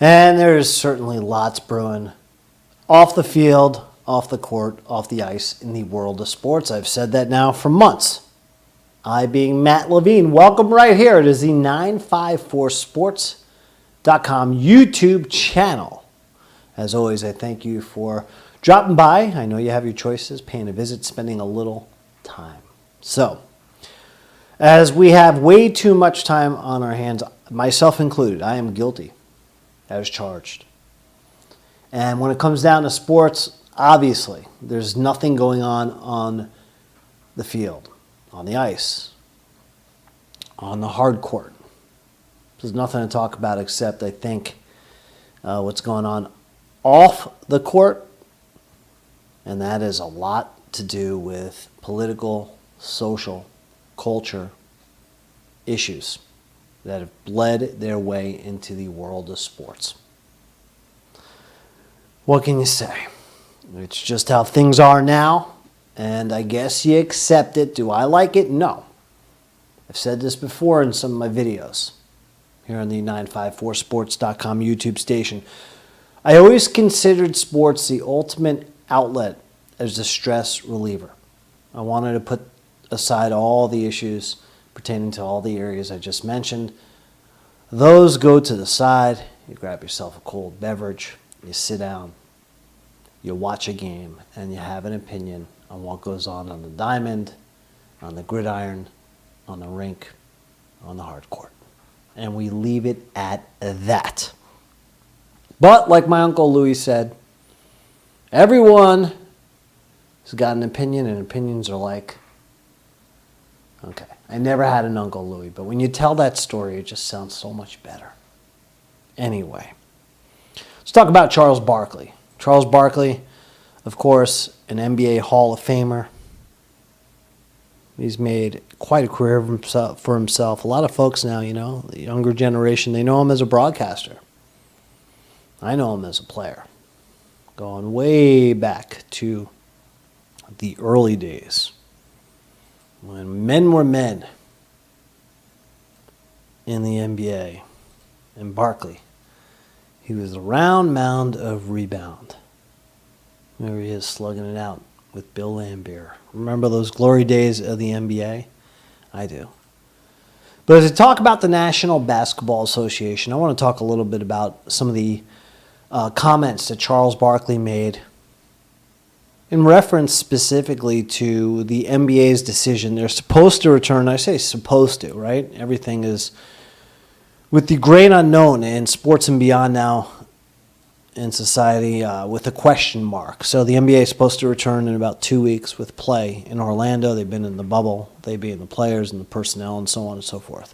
And there's certainly lots brewing off the field, off the court, off the ice in the world of sports. I've said that now for months. I being Matt Levine. Welcome right here. It is the 954sports.com YouTube channel. As always, I thank you for dropping by. I know you have your choices, paying a visit, spending a little time. So, as we have way too much time on our hands, myself included, I am guilty as charged. And when it comes down to sports, obviously, there's nothing going on the field, on the ice, on the hard court. There's nothing to talk about except, I think, what's going on off the court, and that is a lot to do with political, social, culture issues that have bled their way into the world of sports. What can you say? It's just how things are now, and I guess you accept it. Do I like it? No. I've said this before in some of my videos here on the 954sports.com YouTube station. I always considered sports the ultimate outlet as a stress reliever. I wanted to put aside all the issues pertaining to all the areas I just mentioned. Those go to the side. You grab yourself a cold beverage, you sit down, you watch a game, and you have an opinion on what goes on the diamond, on the gridiron, on the rink, on the hard court. And we leave it at that. But like my Uncle Louis said, everyone has got an opinion, and opinions are like, okay, I never had an Uncle Louis, but when you tell that story, it just sounds so much better. Anyway, let's talk about Charles Barkley. Charles Barkley, of course, an NBA Hall of Famer. He's made quite a career for himself. A lot of folks now, the younger generation, they know him as a broadcaster. I know him as a player, going way back to the early days when men were men in the NBA. And Barkley, he was a round mound of rebound. There he is slugging it out with Bill Laimbeer. Remember those glory days of the NBA? I do. But as I talk about the National Basketball Association, I want to talk a little bit about some of the comments that Charles Barkley made in reference specifically to the NBA's decision. They're supposed to return. I say supposed to, right? Everything is with the great unknown in sports and beyond now in society with a question mark. So the NBA is supposed to return in about 2 weeks with play in Orlando. They've been in the bubble. They being the players and the personnel and so on and so forth.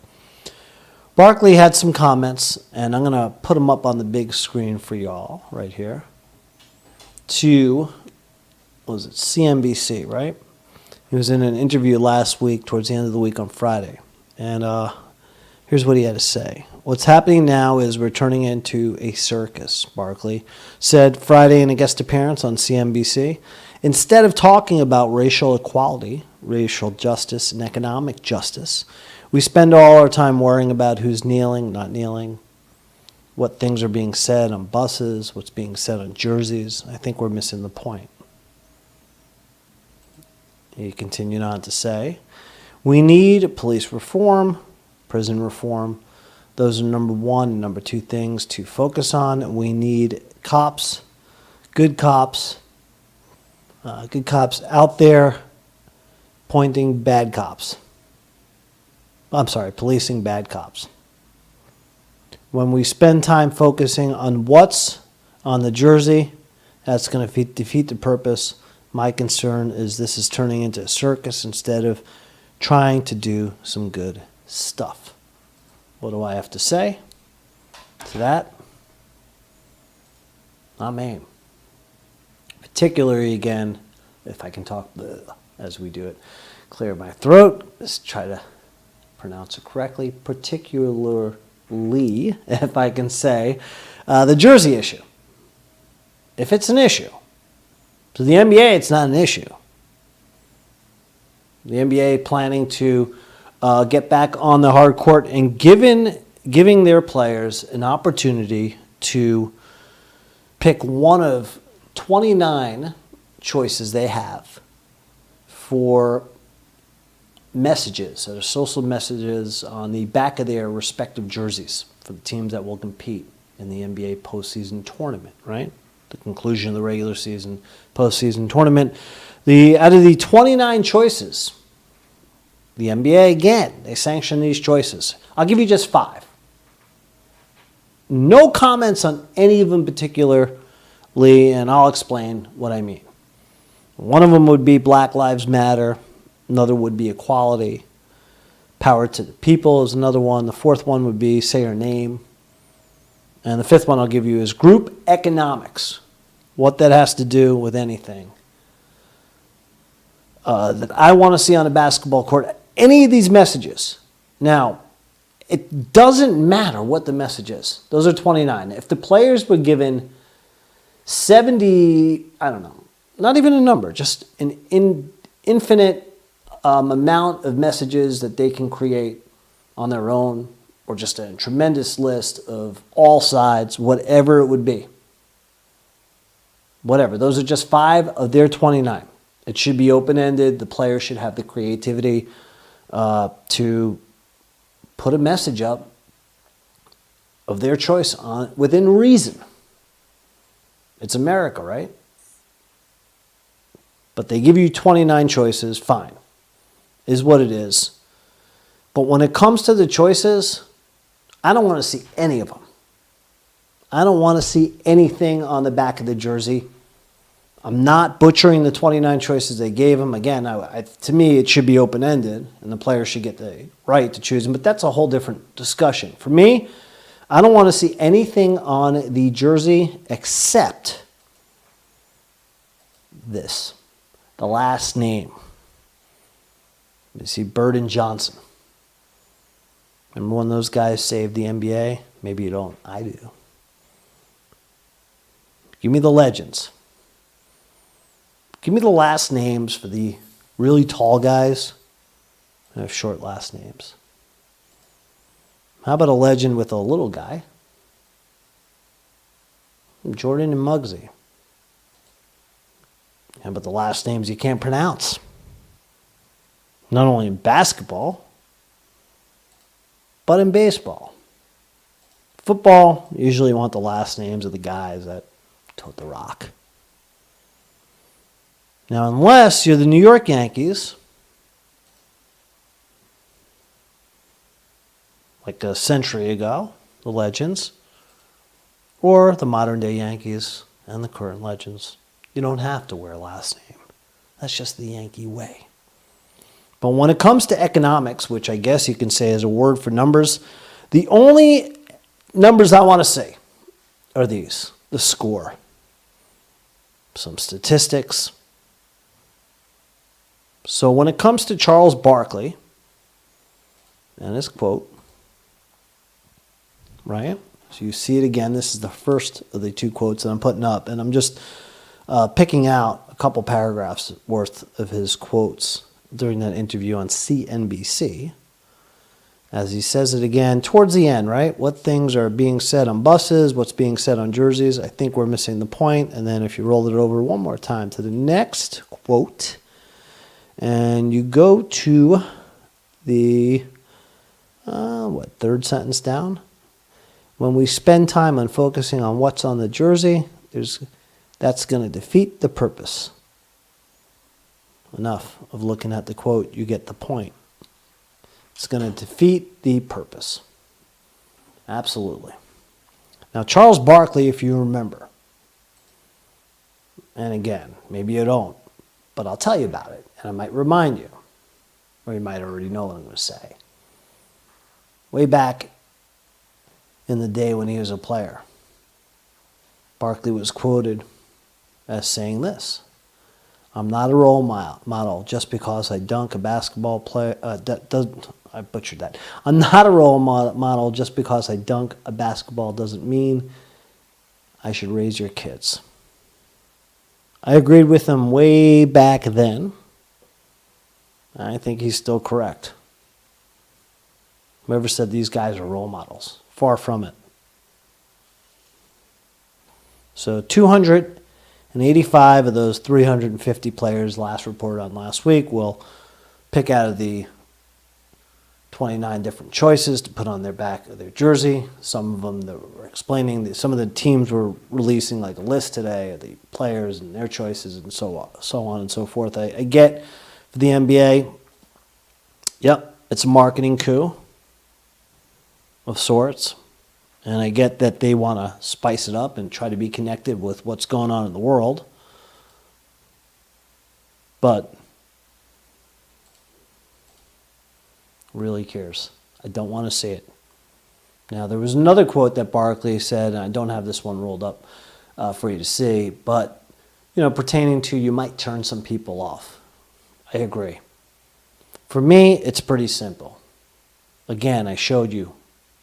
Barkley had some comments, and I'm going to put them up on the big screen for y'all right here. To, what was it, CNBC, right? He was in an interview last week, towards the end of the week on Friday. And here's what he had to say. What's happening now is we're turning into a circus, Barkley said Friday in a guest appearance on CNBC. Instead of talking about racial equality, racial justice, and economic justice, we spend all our time worrying about who's kneeling, not kneeling, what things are being said on buses, what's being said on jerseys. I think we're missing the point. He continued on to say, we need police reform, prison reform. Those are number one and number two things to focus on. We need cops, good cops out there pointing bad cops. Policing bad cops. When we spend time focusing on what's on the jersey, that's going to defeat the purpose. My concern is this is turning into a circus instead of trying to do some good stuff. What do I have to say to that? Not me. Particularly, again, if I can talk as we do it, clear my throat. Let's try to pronounce it correctly. Particularly, if I can say, the jersey issue. If it's an issue. To the NBA, it's not an issue. The NBA planning to get back on the hard court and giving their players an opportunity to pick one of 29 choices they have for messages, or social messages on the back of their respective jerseys for the teams that will compete in the NBA postseason tournament, right? The conclusion of the regular season, postseason tournament. Out of the 29 choices, the NBA, again, they sanction these choices. I'll give you just 5. No comments on any of them particularly, and I'll explain what I mean. One of them would be Black Lives Matter. Another would be equality. Power to the people is another one. The fourth one would be say your name. And the fifth one I'll give you is group economics. What that has to do with anything that I want to see on a basketball court. Any of these messages. Now, it doesn't matter what the message is. Those are 29. If the players were given 70, I don't know, not even a number, just an infinite amount of messages that they can create on their own, or just a tremendous list of all sides, whatever it would be. Whatever. Those are just 5 of their 29. It should be open-ended. The players should have the creativity to put a message up of their choice on within reason. It's America, right? But they give you 29 choices, fine. Is what it is. But when it comes to the choices, I don't want to see any of them. I don't want to see anything on the back of the jersey. I'm not butchering the 29 choices they gave them. Again, to me, it should be open-ended, and the players should get the right to choose them. But that's a whole different discussion. For me, I don't want to see anything on the jersey except this, the last name. You see Bird and Johnson. Remember when those guys saved the NBA? Maybe you don't. I do. Give me the legends. Give me the last names for the really tall guys who have short last names. How about a legend with a little guy? Jordan and Muggsy. How about the last names you can't pronounce? Not only in basketball, but in baseball. Football, usually you want the last names of the guys that tote the rock. Now, unless you're the New York Yankees, like a century ago, the legends, or the modern-day Yankees and the current legends, you don't have to wear a last name. That's just the Yankee way. But when it comes to economics, which I guess you can say is a word for numbers, the only numbers I want to say are these: the score, some statistics. So when it comes to Charles Barkley and his quote, right? So you see it again. This is the first of the 2 quotes that I'm putting up, and I'm just picking out a couple paragraphs worth of his quotes during that interview on CNBC. As he says it again towards the end, right? What things are being said on buses, what's being said on jerseys. I think we're missing the point. And then if you roll it over one more time to the next quote, and you go to the, third sentence down? When we spend time on focusing on what's on the jersey, that's going to defeat the purpose. Enough of looking at the quote, you get the point. It's going to defeat the purpose. Absolutely. Now, Charles Barkley, if you remember, and again, maybe you don't, but I'll tell you about it, and I might remind you, or you might already know what I'm going to say. Way back in the day when he was a player, Barkley was quoted as saying this: "I'm not a role model just because I dunk a basketball play. I butchered that. I'm not a role model just because I dunk a basketball doesn't mean I should raise your kids." I agreed with him way back then. I think he's still correct. Whoever said these guys are role models? Far from it. So 285 of those 350 players last reported on last week will pick out of the 29 different choices to put on their back of their jersey. Some of them that were explaining, some of the teams were releasing like a list today of the players and their choices and so on and so forth. I get for the NBA, yep, it's a marketing coup of sorts. And I get that they want to spice it up and try to be connected with what's going on in the world. But really cares. I don't want to see it. Now, there was another quote that Barkley said, and I don't have this one rolled up for you to see, but, pertaining to you might turn some people off. I agree. For me, it's pretty simple. Again, I showed you.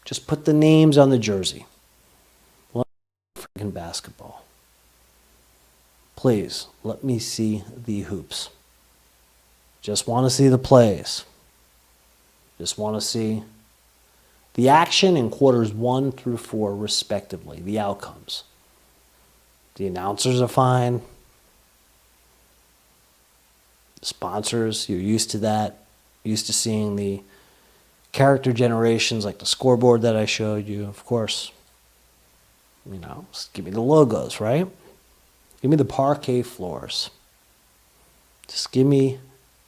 Just put the names on the jersey. Freaking basketball. Please, let me see the hoops. Just want to see the plays. Just want to see the action in quarters 1 through 4, respectively, the outcomes. The announcers are fine. The sponsors, you're used to that. Used to seeing the character generations like the scoreboard that I showed you, of course. Just give me the logos, right? Give me the parquet floors. Just give me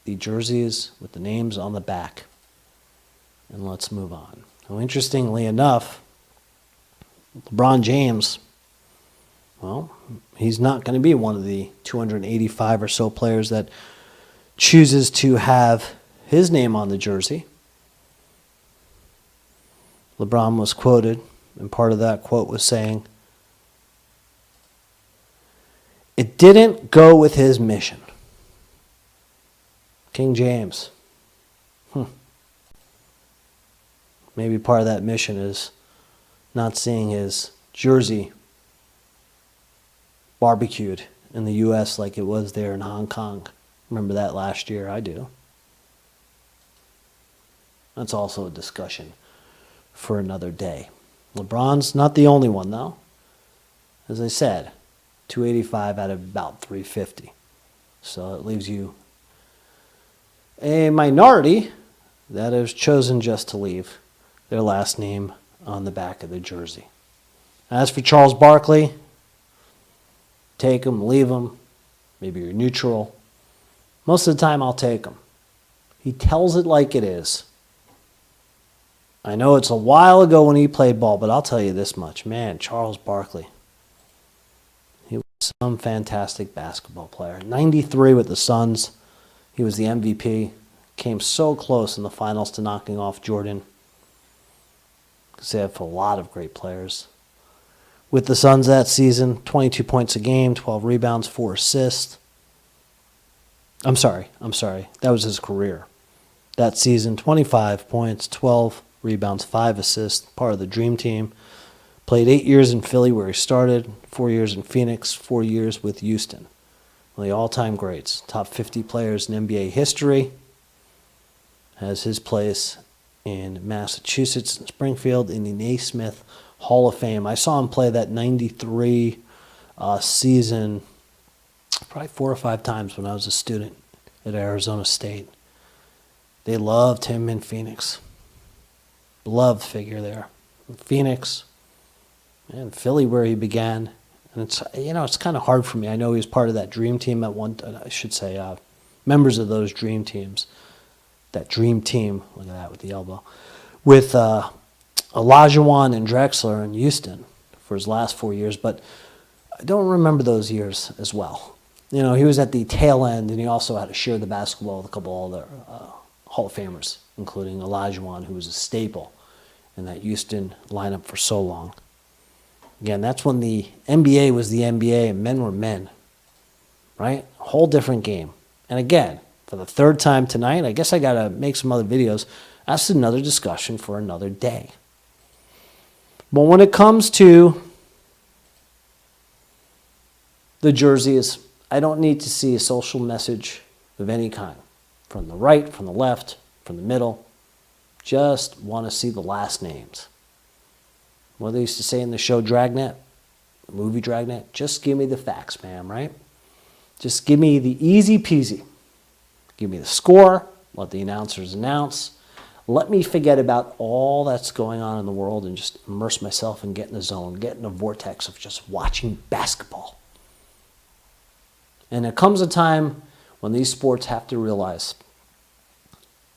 the jerseys with the names on the back. And let's move on. Now, interestingly enough, LeBron James, well, he's not going to be one of the 285 or so players that chooses to have his name on the jersey. LeBron was quoted, and part of that quote was saying, "It didn't go with his mission." King James. Maybe part of that mission is not seeing his jersey barbecued in the U.S. like it was there in Hong Kong. Remember that last year? I do. That's also a discussion for another day. LeBron's not the only one, though. As I said, 285 out of about 350. So it leaves you a minority that has chosen just to leave their last name on the back of the jersey. As for Charles Barkley, take him, leave him. Maybe you're neutral. Most of the time, I'll take him. He tells it like it is. I know it's a while ago when he played ball, but I'll tell you this much. Man, Charles Barkley, he was some fantastic basketball player. 93 with the Suns. He was the MVP. Came so close in the finals to knocking off Jordan. Because they have a lot of great players. With the Suns that season, 22 points a game, 12 rebounds, 4 assists. I'm sorry. That was his career. That season, 25 points, 12 rebounds, 5 assists, part of the Dream Team. Played 8 years in Philly where he started, 4 years in Phoenix, 4 years with Houston. One of the all-time greats, top 50 players in NBA history. Has his place in Massachusetts and Springfield in the Naismith Hall of Fame. I saw him play that 93 season probably 4 or 5 times when I was a student at Arizona State. They loved him in Phoenix. Beloved figure there. In Phoenix and Philly where he began. And it's kind of hard for me. I know he was part of that Dream Team at one, I should say, members of those Dream Teams. That Dream Team, look at that with the elbow, with Olajuwon and Drexler in Houston for his last 4 years, but I don't remember those years as well. He was at the tail end, and he also had to share the basketball with a couple other Hall of Famers, including Olajuwon, who was a staple in that Houston lineup for so long. Again, that's when the NBA was the NBA and men were men, right? A whole different game. And again, for the third time tonight, I guess I got to make some other videos. That's another discussion for another day. But when it comes to the jerseys, I don't need to see a social message of any kind. From the right, from the left, from the middle. Just want to see the last names. What they used to say in the show Dragnet, movie Dragnet, just give me the facts, ma'am, right? Just give me the easy peasy. Give me the score, let the announcers announce. Let me forget about all that's going on in the world and just immerse myself and get in the zone, get in the vortex of just watching basketball. And there comes a time when these sports have to realize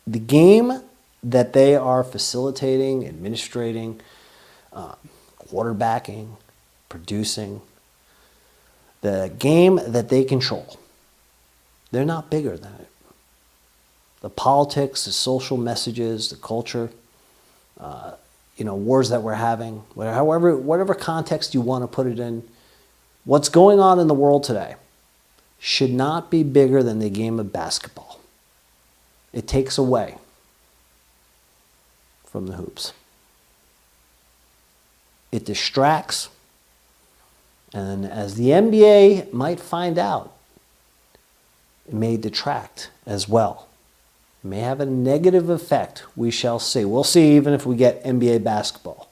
the game that they are facilitating, administrating, quarterbacking, producing, the game that they control, they're not bigger than it. The politics, the social messages, the culture, wars that we're having, whatever context you want to put it in, what's going on in the world today should not be bigger than the game of basketball. It takes away from the hoops. It distracts, and as the NBA might find out, it may detract as well. It may have a negative effect. We shall see. We'll see even if we get NBA basketball.